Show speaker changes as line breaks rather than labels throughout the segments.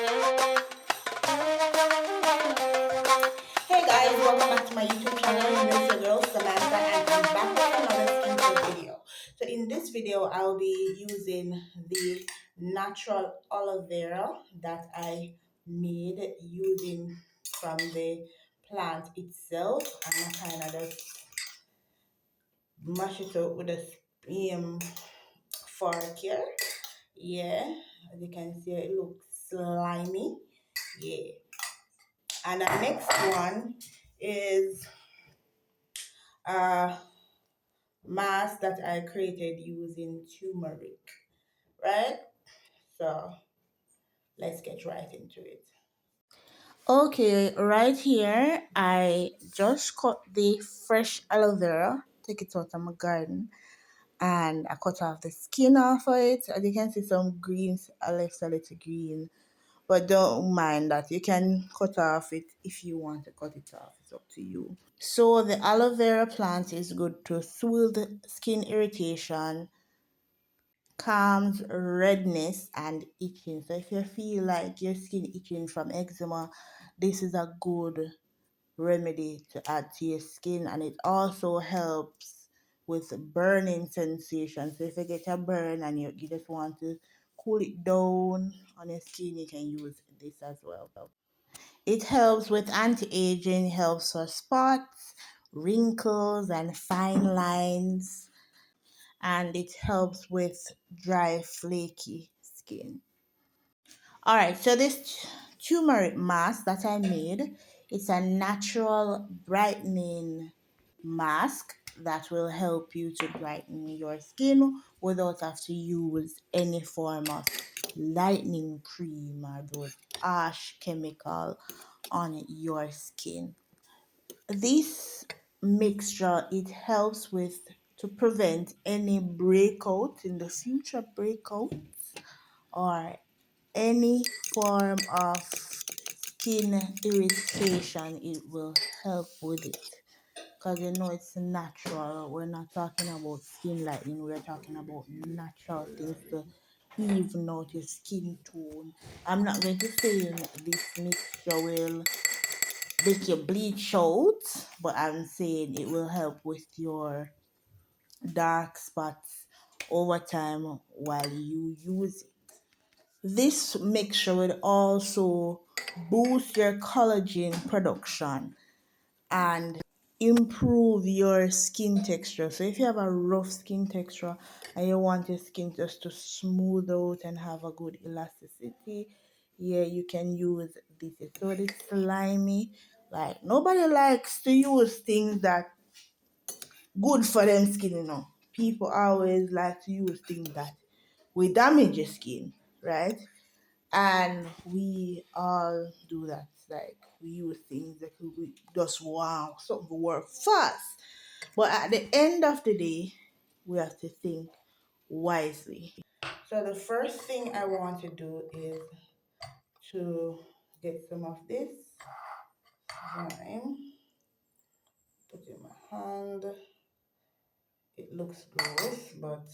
Hey guys, welcome back to my YouTube channel. This is your girl Samantha and I'm back with another skincare video. So in this video, I'll be using the natural aloe vera that I made using from the plant itself. And I kind of just mash it up with a fork here. Yeah, as you can see, it looks slimy. Yeah. And the next one is a mask that I created using turmeric, right? So let's get right into it. Okay, right here, I just cut the fresh aloe vera, take it out of my garden, and I cut off the skin off of it. As you can see, some greens, I left a little green, but don't mind that. You can cut off it if you want to cut it off, it's up to you. So the aloe vera plant is good to soothe skin irritation, calms redness and itching. So if you feel like your skin itching from eczema, this is a good remedy to add to your skin, and it also helps with burning sensation. So if you get a burn and you just want to cool it down on your skin, you can use this as well. It helps with anti-aging, helps for spots, wrinkles, and fine lines, and it helps with dry, flaky skin. All right, so this turmeric mask that I made, it's a natural brightening mask that will help you to brighten your skin without have to use any form of lightening cream or those harsh chemical on your skin. This mixture, it helps with to prevent any breakout in the future, breakout or any form of skin irritation. It will help with it because you know it's natural. We're not talking about skin lightening, we're talking about natural things to even out your skin tone. I'm not going to say this mixture will make you bleach out, but I'm saying it will help with your dark spots over time while you use it. This mixture will also boost your collagen production and improve your skin texture. So if you have a rough skin texture and you want your skin just to smooth out and have a good elasticity, yeah, you can use this. So it's slimy. Like nobody likes to use things that good for them skin, you know. People always like to use things that will damage your skin, right? And we all do that. Like we use things that we just want something to work fast. But at the end of the day, we have to think wisely. So the first thing I want to do is to get some of this thyme, put in my hand. It looks gross, but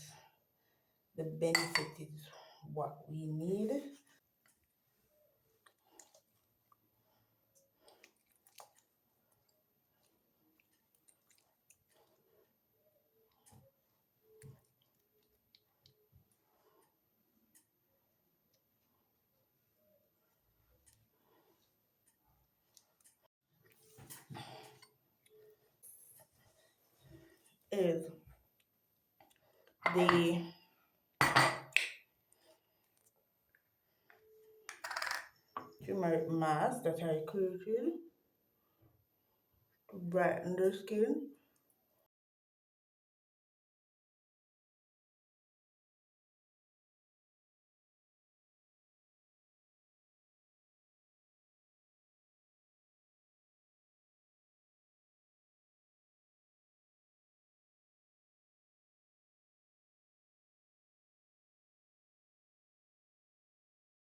the benefit is what we need. Is the turmeric mask that I created to brighten the skin.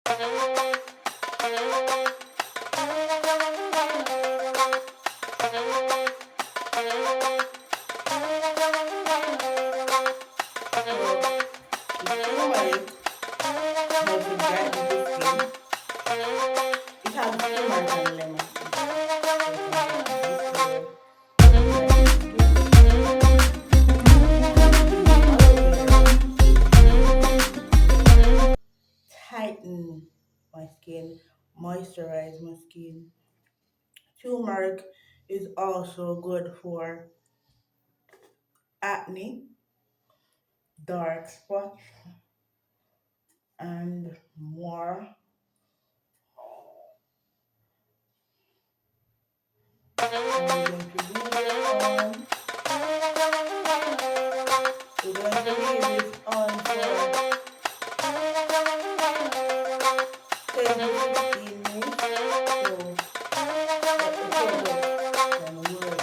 So the turmeric helps to brighten the skin brighten my skin, moisturize my skin. Turmeric is also good for acne, dark spots, and more. I'm going to leave it on. We're going to leave it on for 10 to 15 minutes. So let the product can work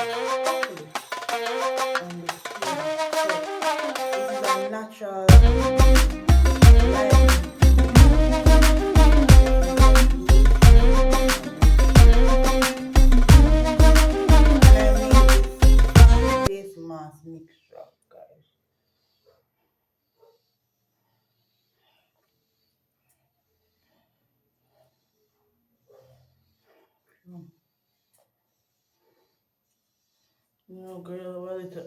properly on the skin. So this is a natural blend. I'm going to use and I made this face mask mixture, guys. Mm. Girl, well, it's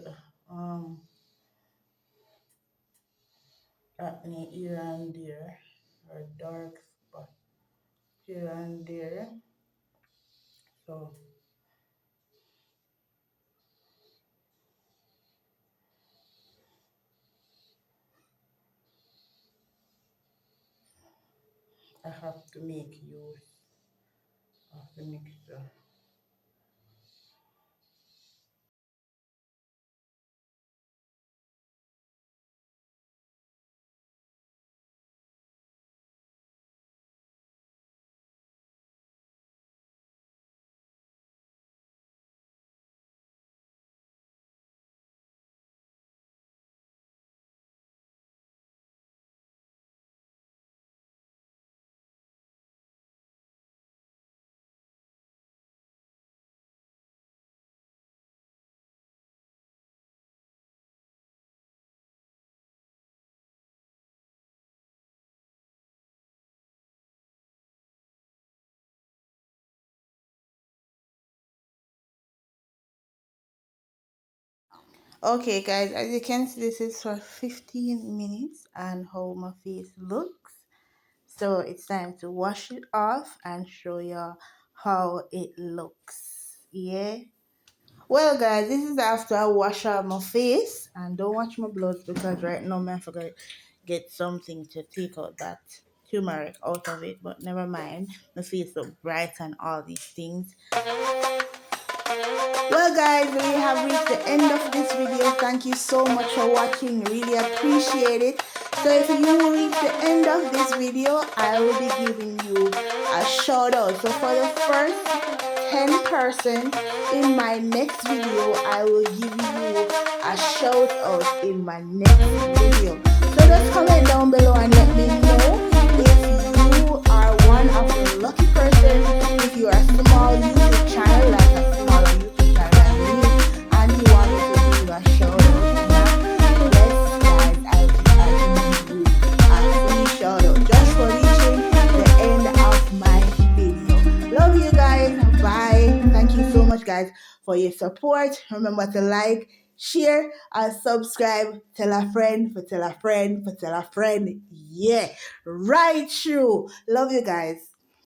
acne here and there, or dark spot here and there. So I have to make use of the mixture. Okay, guys, as you can see, this is for 15 minutes and how my face looks. So it's time to wash it off and show you how it looks. Yeah. Well, guys, this is after I wash out my face, and don't watch my blood because right now I forgot get something to take out that turmeric out of it. But never mind, my face look bright and all these things. Well, guys, we have reached the end of this video. Thank you so much for watching. Really appreciate it. So if you reach the end of this video, I will be giving you a shout out. So for the first 10 persons in my next video, I will give you a shout out in my next video. So just comment down below and let me know if you are one of the lucky persons. If you are a small YouTube channel, like a smaller YouTube channel like me, and you want me to give you a shout out, yes, guys, I'll give you a free shout out just for reaching the end of my video. Love you guys. Bye. Thank you so much, guys, for your support. Remember to like, share, and subscribe. Tell a friend, for tell a friend, for tell a friend. Yeah, right through. Love you guys.